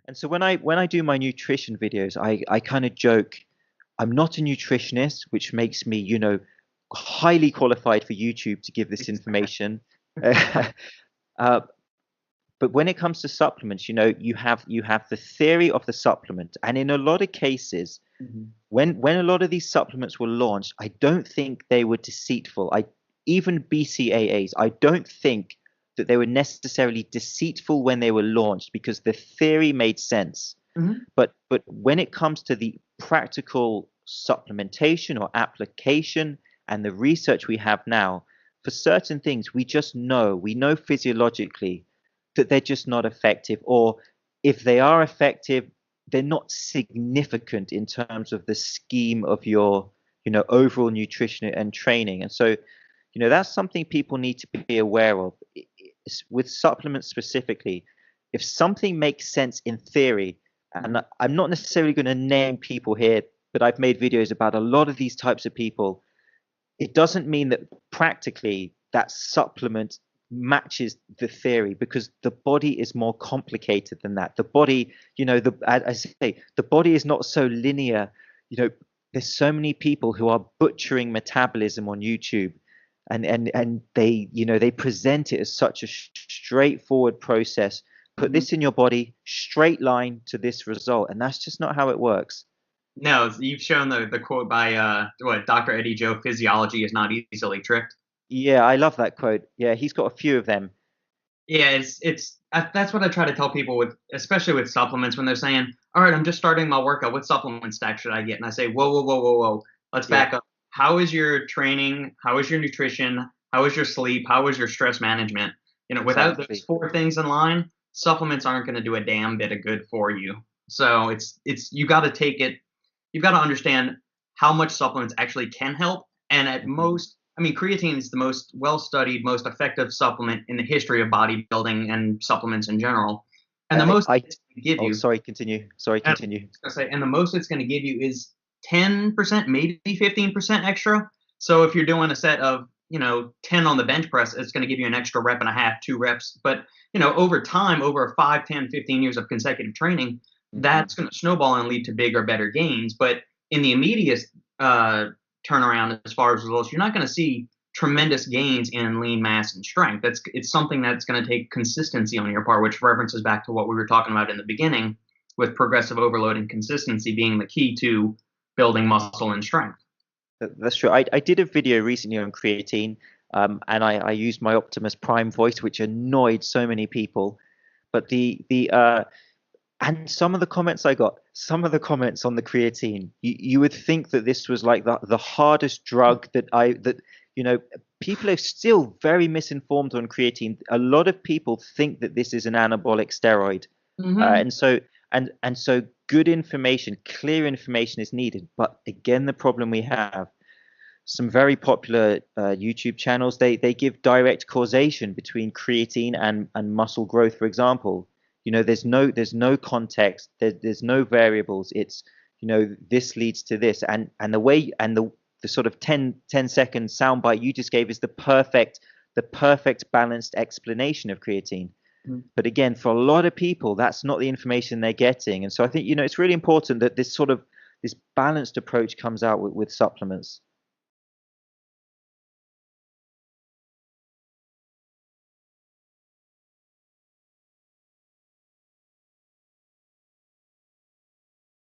And so when I do my nutrition videos, I kind of joke, I'm not a nutritionist, which makes me, highly qualified for YouTube to give this information. uh, but when it comes to supplements, you have the theory of the supplement, and in a lot of cases, Mhm. when a lot of these supplements were launched, I don't think they were deceitful. Even BCAAs, I don't think that they were necessarily deceitful when they were launched because the theory made sense. Mhm. But when it comes to the practical supplementation or application and the research we have now, for certain things, we know physiologically that they're just not effective, or if they are effective, they're not significant in terms of the scheme of your, overall nutrition and training. And so, that's something people need to be aware of. With supplements specifically, if something makes sense in theory, and I'm not necessarily going to name people here, but I've made videos about a lot of these types of people. It doesn't mean that practically that supplement matches the theory, because the body is more complicated than that. The body, as I say, the body is not so linear. You know, there's so many people who are butchering metabolism on YouTube, and they present it as such a straightforward process. Put Mhm. this in your body, straight line to this result, and that's just not how it works. No, you've shown the quote by Dr. Eddie Joe, physiology is not easily tricked. Yeah, I love that quote. Yeah, he's got a few of them. Yeah, that's what I try to tell people with, especially with supplements, when they're saying, "All right, I'm just starting my workout. What supplement stack should I get?" And I say, "Whoa, whoa, whoa, whoa, whoa. Let's Yeah, back up. How is your training? How is your nutrition? How is your sleep? How is your stress management? Without those exactly. four things in line, supplements aren't going to do a damn bit of good for you. So it's you got to take it. You've got to understand how much supplements actually can help, and at Mhm. most, I mean, creatine is the most well-studied, most effective supplement in the history of bodybuilding and supplements in general. And the I, most I, it's going to give oh, you, sorry, continue. Sorry, and continue. and the most it's going to give you is 10%, maybe 15% extra. So if you're doing a set of 10 on the bench press, it's going to give you an extra rep and a half, 2 reps. But over time, over 5, 10, 15 years of consecutive training, Hmm. that's going to snowball and lead to bigger, better gains. But in the immediate uh, turnaround, as far as results, you're not going to see tremendous gains in lean mass and strength. It's something that's going to take consistency on your part, which references back to what we were talking about in the beginning, with progressive overload and consistency being the key to building muscle and strength. That's true. I did a video recently on creatine, and I used my Optimus Prime voice, which annoyed so many people. But and some of the comments I got, some of the comments on the creatine, you would think that this was like the hardest drug that people are still very misinformed on creatine. A lot of people think that this is an anabolic steroid, Mm-hmm. and so good information, clear information is needed. But again, the problem we have, some very popular YouTube channels, they give direct causation between creatine and muscle growth, for example. There's no context, there's no variables. It's, this leads to this, and the sort of 10-second soundbite you just gave is the perfect balanced explanation of creatine. But again, for a lot of people, that's not the information they're getting. And so I think, it's really important that this balanced approach comes out with supplements.